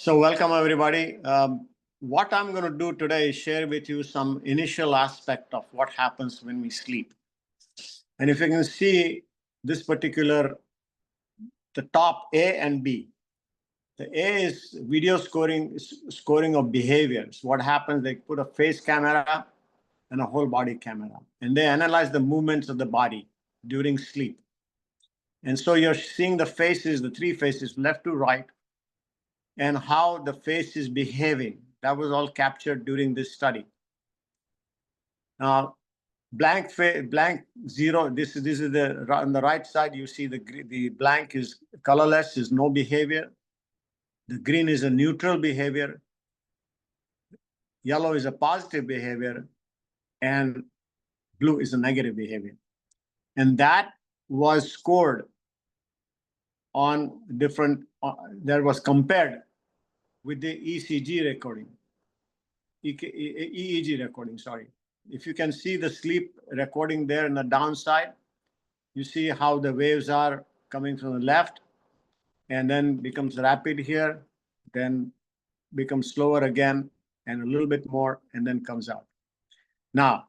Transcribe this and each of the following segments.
So welcome everybody. What I'm going to do today is share with you some initial aspect of what happens when we sleep. And if you can see this particular, the top A and B. The A is video scoring of behaviors. What happens, they put a face camera and a whole body camera, and they analyze the movements of the body during sleep. And so you're seeing the faces, the three faces, left to right, and how the face is behaving. That was all captured during this study. Now, blank zero. This is the on the right side. You see the blank is colorless, is no behavior. The green is a neutral behavior. Yellow is a positive behavior, and blue is a negative behavior. And that was scored on different. That was compared with the ECG recording, EEG recording, sorry. If you can see the sleep recording there in the downside, you see how the waves are coming from the left and then becomes rapid here, then becomes slower again and a little bit more and then comes out. Now,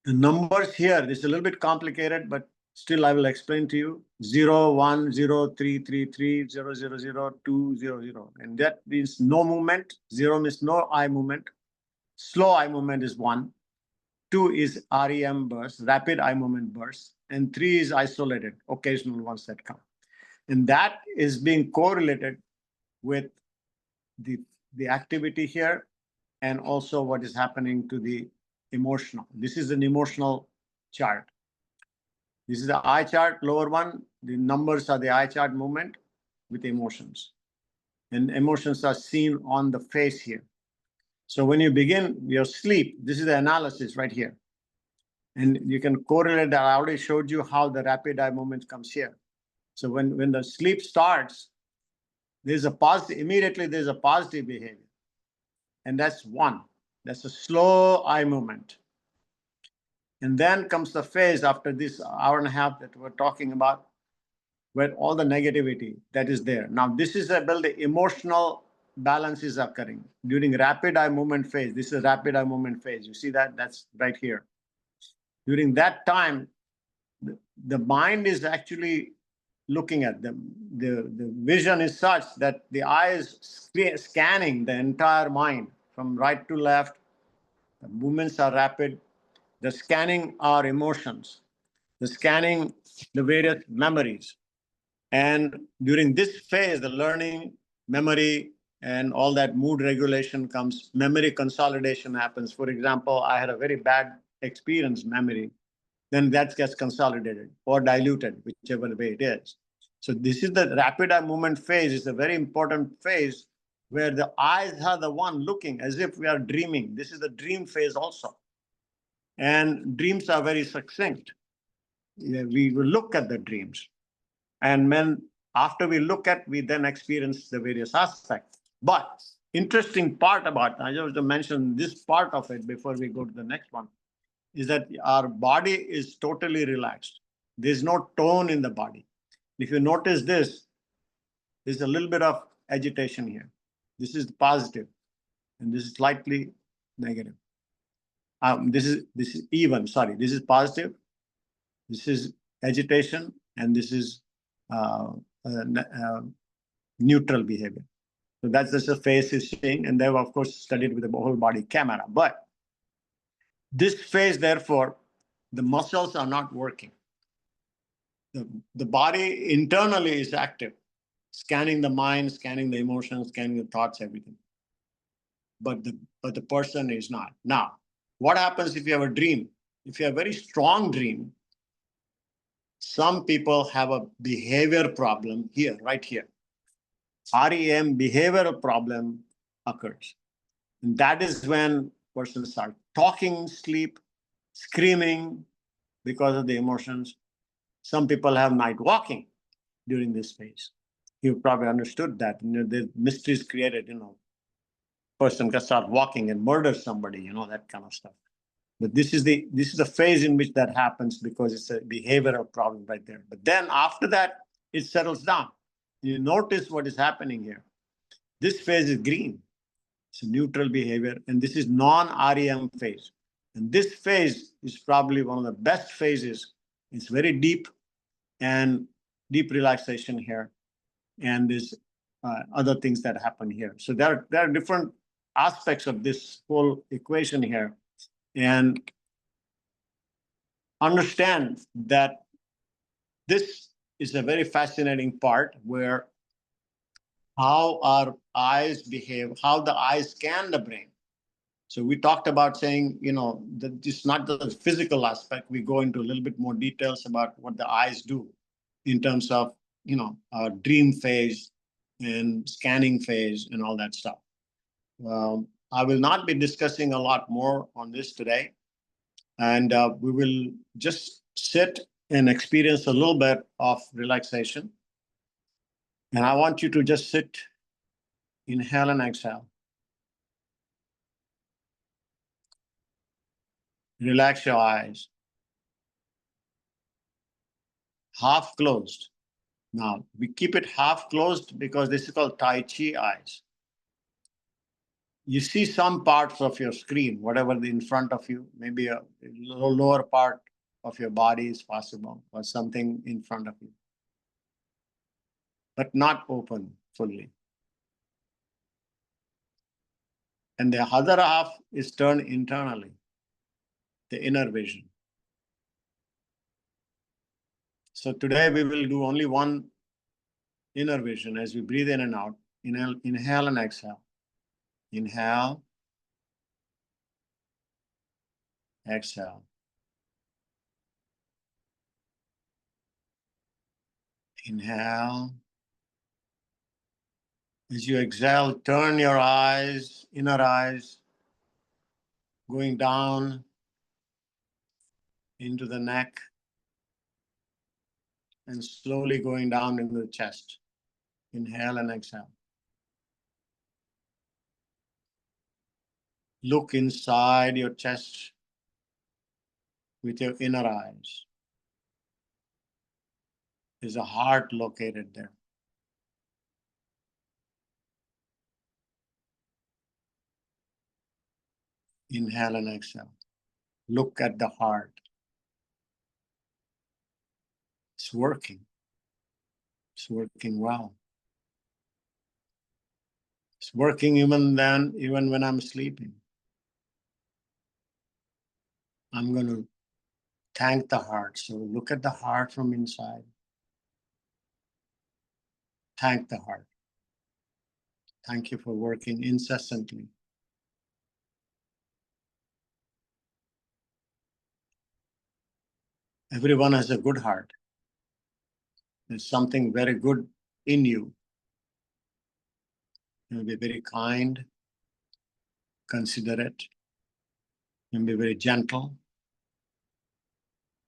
the numbers here, this is a little bit complicated, but still I will explain to you. 0, 1, 0, 3, 3, 3, 0, 0, 0, 2, 0, 0. And that means no movement. 0 means no eye movement. Slow eye movement is 1. 2 is REM burst, rapid eye movement burst. And 3 is isolated, occasional ones that come. And that is being correlated with the activity here and also what is happening to the emotional. This is an emotional chart. This is the eye chart, lower one. The numbers are the eye chart movement with emotions. And emotions are seen on the face here. So when you begin your sleep, this is the analysis right here. And you can correlate that. I already showed you how the rapid eye movement comes here. So when the sleep starts, there's a positive, immediately there's a positive behavior. And that's 1. That's a slow eye movement. And then comes the phase after this hour and a half that we're talking about, where all the negativity that is there. Now, this is about the emotional balance is occurring during rapid eye movement phase. This is rapid eye movement phase. You see that? That's right here. During that time, the mind is actually looking at them. The vision is such that the eye is scanning the entire mind from right to left. The movements are rapid. The scanning our emotions. The scanning the various memories. And during this phase, the learning, memory, and all that mood regulation comes, memory consolidation happens. For example, I had a very bad experience memory, then that gets consolidated or diluted, whichever way it is. So this is the rapid eye movement phase. It's a very important phase where the eyes are the one looking as if we are dreaming. This is the dream phase also. And dreams are very succinct. We will look at the dreams. And when after we look at, we then experience the various aspects. But interesting part about, I just want to mention this part of it before we go to the next one, is that our body is totally relaxed. There's no tone in the body. If you notice this, there's a little bit of agitation here. This is positive, and this is slightly negative. This is even, sorry, this is positive, this is agitation, and this is neutral behavior. So that's just the face is seeing, and they've of course studied with the whole body camera. But this phase, therefore, the muscles are not working. The body internally is active, scanning the mind, scanning the emotions, scanning the thoughts, everything. But the person is not. Now, what happens if you have a dream? If you have a very strong dream, some people have a behavior problem here, right here. REM, behavioral problem occurs. And that is when persons start talking, sleep, screaming because of the emotions. Some people have night walking during this phase. You've probably understood that. The mysteries created, person can start walking and murder somebody, that kind of stuff. But this is the phase in which that happens because it's a behavioral problem right there. But then after that, it settles down. You notice what is happening here. This phase is green. It's a neutral behavior. And this is non-REM phase. And this phase is probably one of the best phases. It's very deep and deep relaxation here. And there's other things that happen here. So there are different aspects of this whole equation here. And understand that this is a very fascinating part where how our eyes behave, how the eyes scan the brain. So we talked about saying, that it's not the physical aspect. We go into a little bit more details about what the eyes do in terms of, our dream phase and scanning phase and all that stuff. I will not be discussing a lot more on this today. And we will just sit and experience a little bit of relaxation. And I want you to just sit, inhale and exhale. Relax your eyes. Half closed. Now, we keep it half closed because this is called Tai Chi eyes. You see some parts of your screen, whatever in front of you, maybe a lower part of your body is possible, or something in front of you, but not open fully. And the other half is turned internally, the inner vision. So today we will do only one inner vision as we breathe in and out. Inhale and exhale. Inhale, exhale. Inhale. As you exhale, turn your eyes, inner eyes, going down into the neck and slowly going down into the chest. Inhale and exhale. Look inside your chest with your inner eyes. There's a heart located there. Inhale and exhale. Look at the heart. It's working. It's working well. It's working even when I'm sleeping. I'm going to thank the heart. So look at the heart from inside. Thank the heart. Thank you for working incessantly. Everyone has a good heart. There's something very good in you. You'll be very kind, considerate. You'll be very gentle.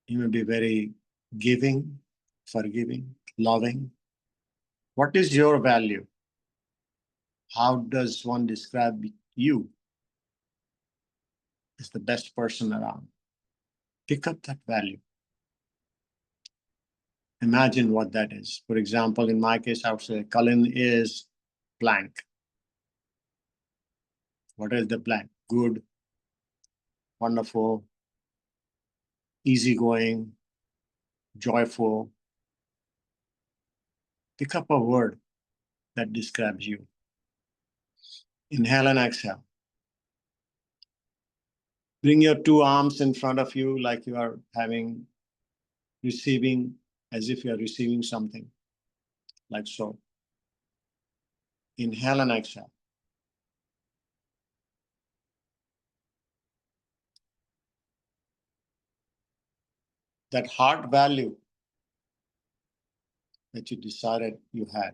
You may be very giving, forgiving, loving. What is your value? How does one describe you as the best person around? Pick up that value. Imagine what that is. For example, in my case, I would say Kalind is blank. What is the blank? Good, wonderful, easygoing, joyful. Pick up a word that describes you. Inhale and exhale. Bring your two arms in front of you like you are receiving, as if you are receiving something, like so. Inhale and exhale. That heart value that you decided you had,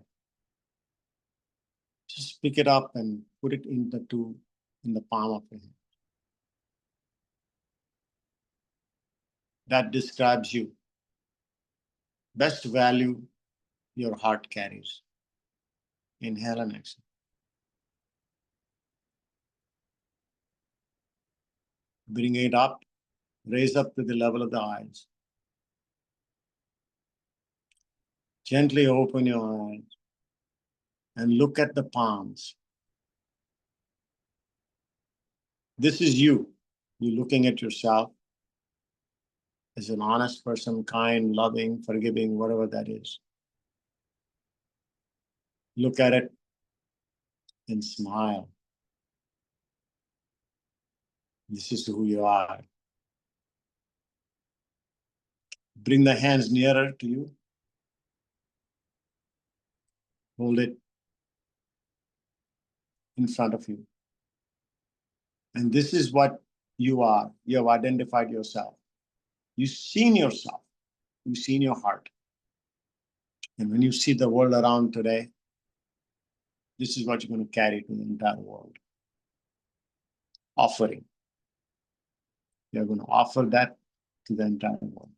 just pick it up and put it in the palm of your hand. That describes you. Best value your heart carries. Inhale and exhale. Bring it up, raise up to the level of the eyes. Gently open your eyes. and look at the palms. This is you. You're looking at yourself as an honest person, kind, loving, forgiving, whatever that is. Look at it and smile. This is who you are. Bring the hands nearer to you. Hold it in front of you. And this is what you are. You have identified yourself. You've seen yourself. You've seen your heart. And when you see the world around today, this is what you're going to carry to the entire world. Offering. You're going to offer that to the entire world.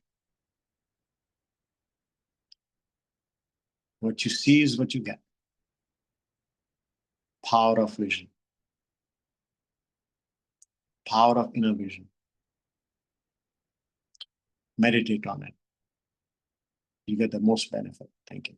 What you see is what you get. Power of vision. Power of inner vision. Meditate on it. You get the most benefit. Thank you.